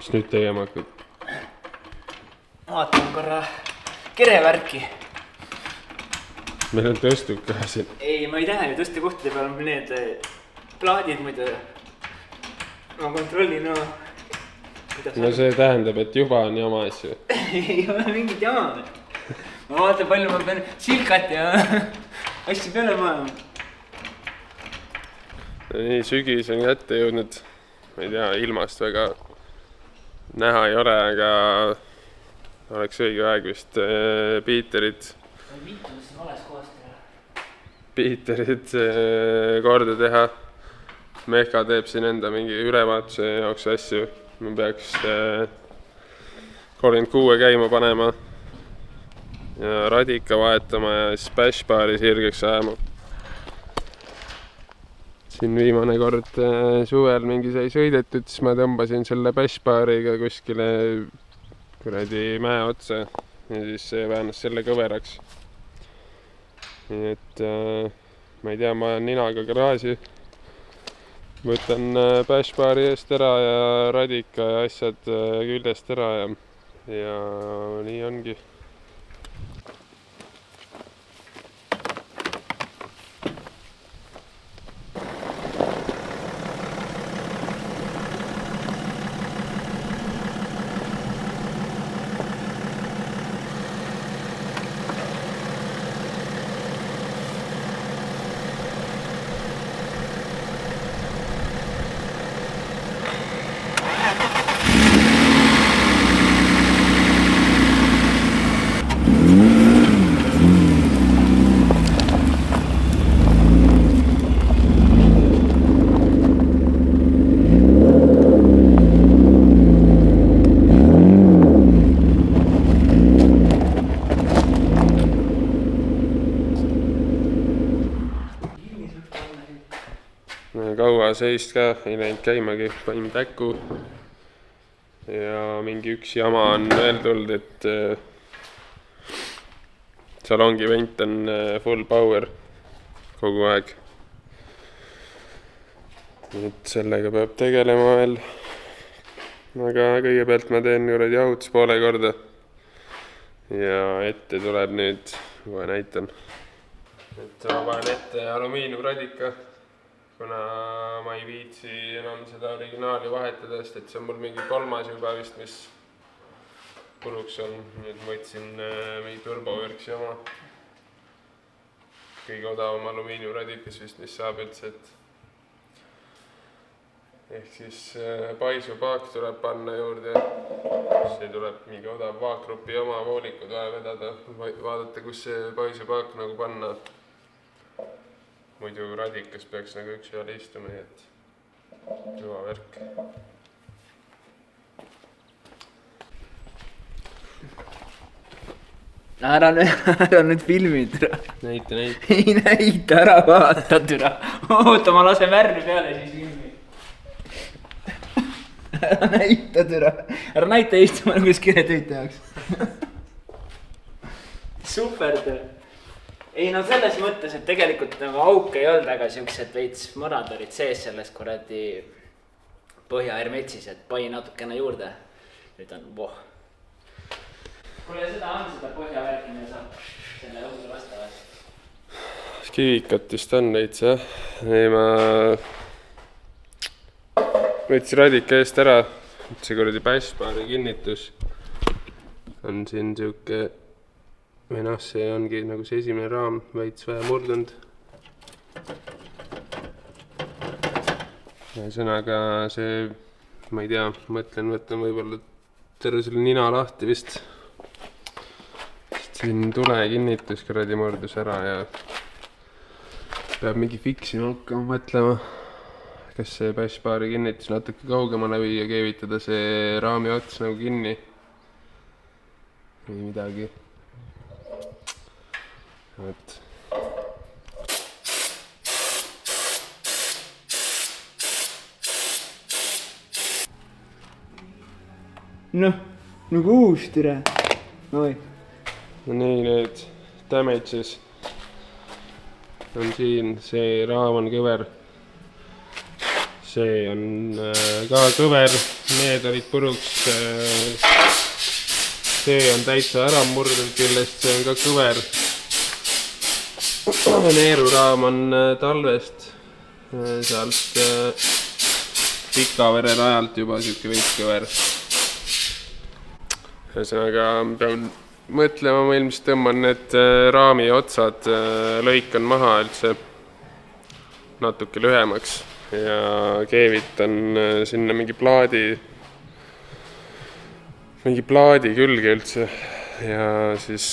Mis nüüd tegema hakkad? Vaatan korra kerevärki. Meil on tõstuk ka siin. Ei, ma ei tea, tõstekohtade peal on need plaadid muidu. Ma kontrollin, no. No see tähendab, et juba on jama asju. Ei ole mingit jama. Ma vaatan, palju ma pean silkat ja asju peale maama. Nii, sügis on kätte jõudnud. Ma ei tea, ilmast väga näha ei ole, aga oleks õige aeg vist Piiterit korda teha. Mehka teeb siin enda mingi ülevaatuse jaoks asju. Ma peaks 36 käima panema ja radika vahetama ja siis bashbaari sirgeks ajama. Siin viimane kord suvel mingi sai sõidetud, siis ma tõmbasin selle bashbaariga kuskile kuradi mäe otsa ja siis väänas selle kõveraks. Nii et ma ei tea, ma olen ninaga garaaži. Võtan bashbaari eest ära ja radika ja asjad küljest ära ja nii ongi. Kaua seist ka, ei läinud käimagi, panin täkku ja mingi üks jama on veel tulnud, et salongi vent on full power kogu aeg. Et sellega peab tegelema veel, aga kõigepealt ma teen juurde jahutuspoole korda ja ette tuleb nüüd, kohe näitan. Et ma panen ette alumiiniumradika. Kuna ma ei viitsi enam seda originaali vahetada, sest et see on mul mingi kolmas juba vist, mis puruks on. Nüüd ma võtsin mingi turbovürks jama. Kõige odavam alumiiniumradikas vist, mis saab üldse, et ehk siis paisupaak tuleb panna juurde. See tuleb mingi odav vaakgrupi oma voolikud vaja vedada, vaadata, kus see paisupaak nagu panna. Muidu radikas peaks nagu üks ühele istuma, et kõva värk. Ära nüüd filmi, türa. Näita. Ei näita, ära vaata, türa. Oota, ma lasen värvi peale, siis filmi. Ära näita, türa. Ära näita istuma, kus kiretöid tehaks. Super, türa. Ei, no selles mõttes, et tegelikult nagu auk ei olnud väga siuksed veits mõrad olid sees selles kuradi põhjahermetsis, et pai natukene juurde. Nüüd on voh. Kuule, seda on seda põhjavärkine saab selle õhuga vastava. Kivikat vist on veits, jah. Ei, ma võtsin radika eest ära. See kuradi bashbaari kinnitus on siin siuke. Või noh, see ongi nagu see esimene raam veits vähe murdunud. Ühesõnaga see, ma ei tea, mõtlen võtan võib-olla terve selle nina lahti vist. Sest siin tulekinnitus kuradi murdus ära ja peab mingi fiksima hakkama mõtlema, kas see bashbaari kinnitus natuke kaugemale viia, keevitada see raami ots nagu kinni või midagi. Et. Noh, nagu uus türa. Oi. No nii, need damages on siin, see raam on kõver. See on ka kõver, need olid puruks. See on täitsa ära murdnud küljest, see on ka kõver. Neeruraam on talvest sealt Pikavere rajalt juba siuke veits kõver. Ühesõnaga pean mõtlema, ma ilmselt tõmban need raami otsad, lõikan maha üldse natuke lühemaks ja keevitan sinna mingi plaadi külge üldse ja siis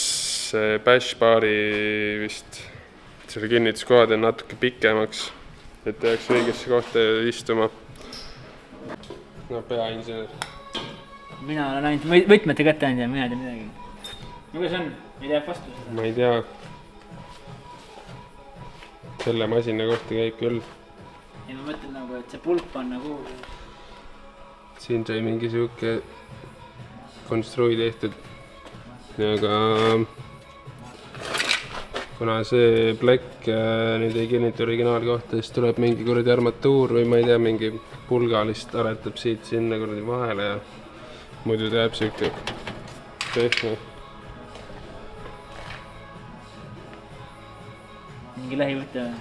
bashbaari vist selle kinnituskohad on natuke pikemaks, et jääks õigesse kohta istuma. No peainsener. Mina olen ainult võtmete kätte andja, mina ei tea midagi. No kuidas on? Ei tea vastu seda? Ma ei tea. Selle masina kohta käib küll. Ja ma mõtlen nagu, et see pulp on nagu... Siin sai mingi siuke konstrui tehtud. Aga kuna see plekk nüüd ei kinnita originaalkohta, siis tuleb mingi kuradi armatuur või ma ei tea, mingi pulgalist aretab siit sinna kuradi vahele ja muidu teeb siuke tehne. Mingi lähivõte või?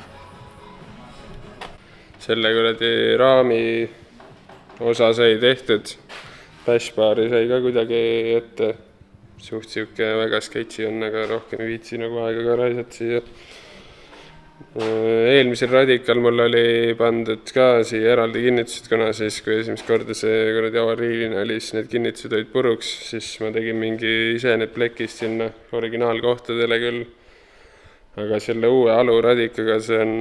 Selle kuradi raami osa sai tehtud. Bashbaari sai ka kuidagi ette. Suht siuke väga sketši on, aga rohkem ei viitsi nagu aega ka raisata siia. Eelmisel radikal mul oli pandud ka siia eraldi kinnitused, kuna siis kui esimest korda see kuradi avariiline oli, siis need kinnitused olid puruks, siis ma tegin mingi ise need plekist sinna originaalkohtadele küll. Aga selle uue aluradikaga see on,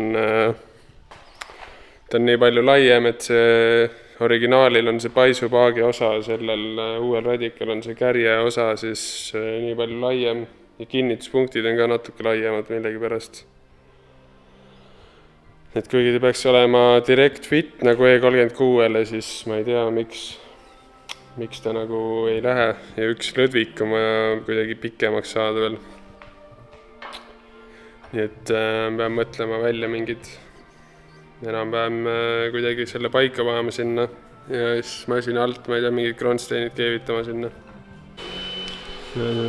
ta on nii palju laiem, et see originaalil on see paisupaagi osa, sellel uuel radikal on see kärje osa siis nii palju laiem ja kinnituspunktid on ka natuke laiemad millegi pärast. Et kuigi ta peaks olema direct fit nagu E36-le, siis ma ei tea, miks ta nagu ei lähe ja üks lõdvik on vaja kuidagi pikemaks saada veel. Nii et pean mõtlema välja mingid enam-vähem kuidagi selle paika vahama sinna ja siis masina alt, ma ei tea, mingid kronsteinid keevitama sinna.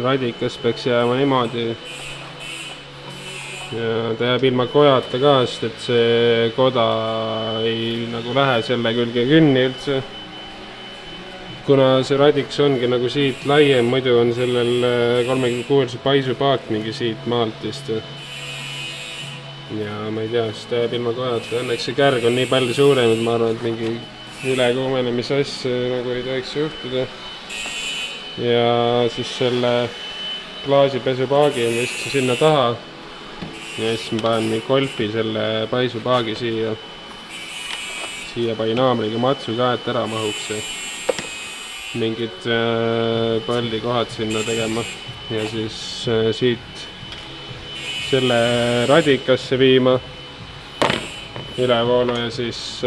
Radikas peaks jääma niimoodi ja ta jääb ilma kojata ka, sest et see koda ei nagu lähe selle külge künni üldse. Kuna see radiks ongi nagu siit laiem, muidu on sellel 36 paisupaak mingi siit maalt vist. Ja ma ei tea, siis ta jääb ilma kojata. Õnneks see kärg on nii palju suurem, et ma arvan, et mingi ülekuumenemise asja nagu ei tohiks juhtuda. Ja siis selle klaasipesupaagi ma viskasin sinna taha. Ja siis ma panen mingi golfi selle paisupaagi siia. Siia panin haamriga matsu ka, et ära mahuks mingid pallikohad sinna tegema. Ja siis siit selle radikasse viima ülevoolu ja siis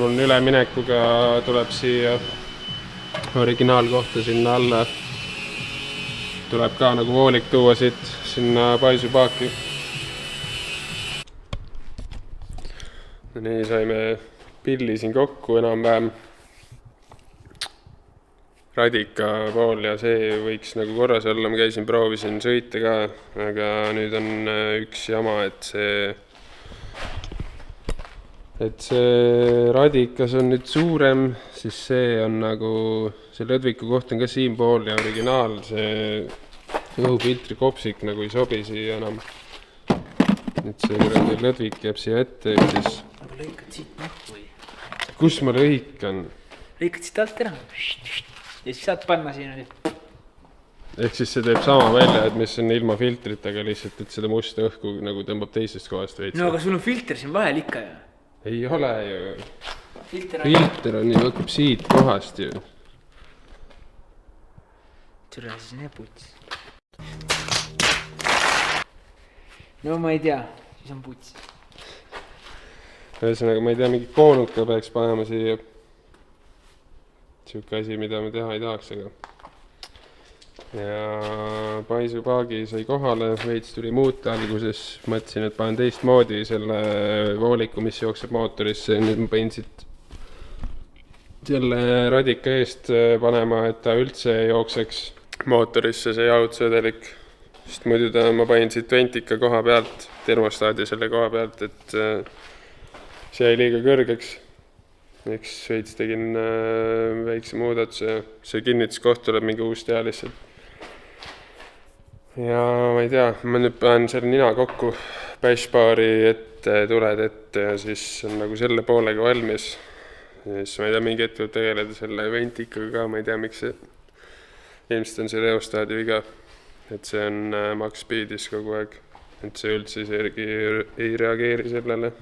mul üleminekuga tuleb siia originaalkohta sinna alla. Tuleb ka nagu voolik tuua siit sinna paisupaaki. Nii saime pilli siin kokku enam-vähem. Radika pool ja see võiks nagu korras olla, ma käisin, proovisin sõita ka, aga nüüd on üks jama, et see radikas on nüüd suurem, siis see on nagu, see lõdviku koht on ka siin pool ja originaal, see õhufiltri kopsik nagu ei sobi siia enam. Nüüd see lõdvik jääb siia ette, siis... Aga lõikad siit nähku või? Kus ma lõikan? Lõikad siit alt ära. Ja siis saad panna siin nüüd. Ehk siis see teeb sama välja, et mis on ilma filtritega lihtsalt, et seda musta õhku nagu tõmbab teisest kohast veits. No aga sul on filter siin vahel ikka ju. Ei ole ju. Filter on ju, hakkab siit kohast ju. Türa siis puts. No ma ei tea, siis on puts. Ühesõnaga, ma ei tea, mingi koonuka peaks panema siia. Siuke asi, mida me teha ei tahaks, aga... Ja paisupaagi sai kohale, veits tuli muuta alguses. Mõtlesin, et panen teist moodi selle vooliku, mis jookseb mootorisse. Nüüd ma panin siit selle radika eest panema, et ta üldse jookseks mootorisse see jahutusvedelik. Sest muidu ma panin siit ventika koha pealt, termostaadi selle koha pealt, et see jäi liiga kõrgeks. Eks veits tegin väikse muudatuse ja see kinnituskoht tuleb mingi uus teha lihtsalt. Ja ma ei tea, ma nüüd panen selle nina kokku, bashbari ette, tuled ette ja siis on nagu selle poolega valmis. Ja siis ma ei tea, mingi hetk võib tegeleda selle ventikaga ka, ma ei tea, miks see ilmselt on see reostaadi viga, et see on max speedis kogu aeg, et see üldse ei reageeri sellele.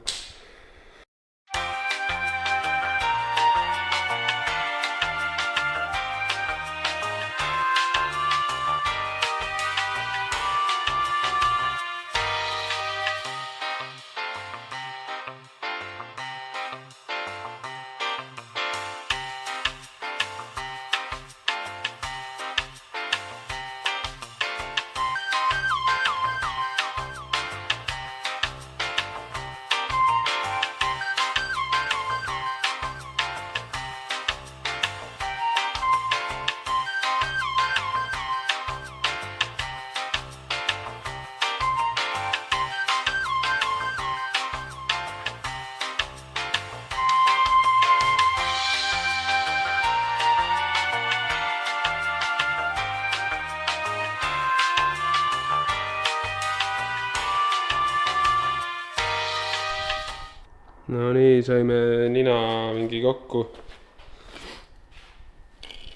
No nii, saime nina mingi kokku.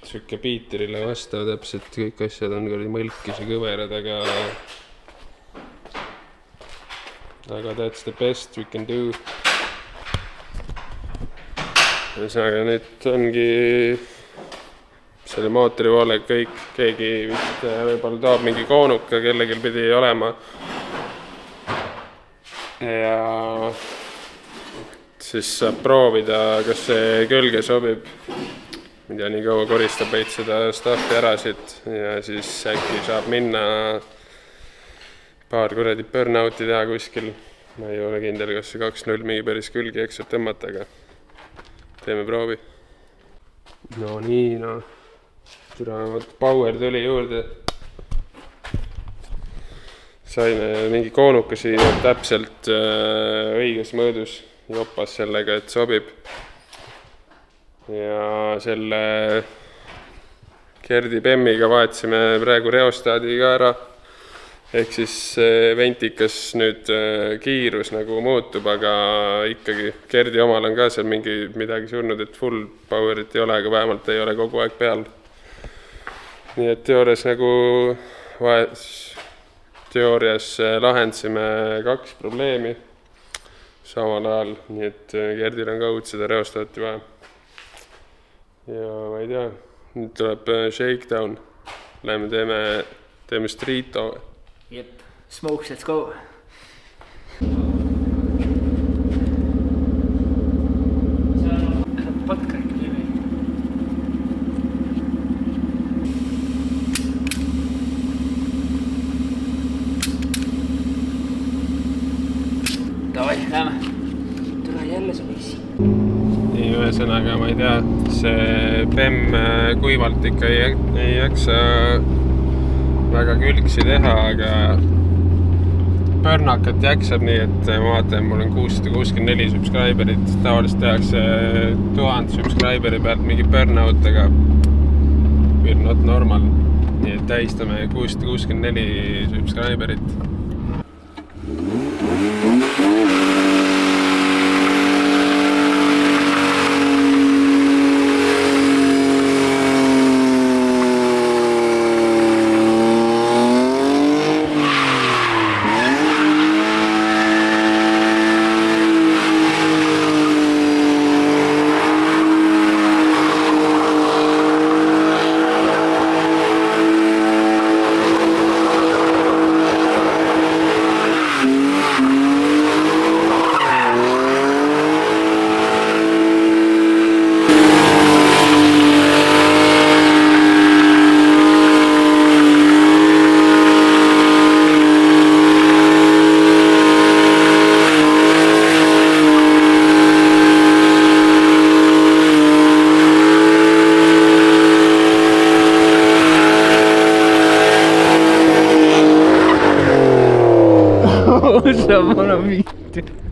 Siuke Piiterile vastav täpselt, kõik asjad on mõlkis ja kõverad, aga that's the best we can do. Ühesõnaga nüüd ongi selle mootori poole kõik, keegi vist võib-olla tahab mingi koonuka, kellegil pidi olema. Ja siis saab proovida, kas see külge sobib. Mida nii kaua koristab veits seda staffi ära siit ja siis äkki saab minna paar kuradi burnouti teha kuskil. Ma ei ole kindel, kas see 2.0 mingi päris külgi eksot tõmmata, aga teeme proovi. No nii, power tuli juurde. Saime mingi koonuka siia täpselt õiges mõõdus. Joppas sellega, et sobib. Ja selle Gerdi Bemmiga vahetasime praegu reostaadi ka ära. Ehk siis ventikas nüüd kiirus nagu muutub, aga ikkagi Gerdi omal on ka seal midagi surnud, et full powerit ei ole, aga vähemalt ei ole kogu aeg peal. Nii et teoorias lahendasime 2 probleemi samal ajal, nii et Gerdil on ka uut seda reostaati vaja. Ja ma ei tea, nüüd tuleb shakedown. Läheme teeme streeto. Jep, smokes, let's go. Podcast kivi. Davai, lähme. Tule jälle sul isi. Nii, ühesõnaga, ma ei tea, see BEM kuivalt ikka ei jaksa väga külgsi teha, aga pörnakat jaksab nii, et ma vaatan, mul on 664 subscriberit, tavaliselt tehakse 1000 subscriberi pealt mingi burnout, aga we're not normal, nii et tähistame 664 subscriberit. sa pane viitu .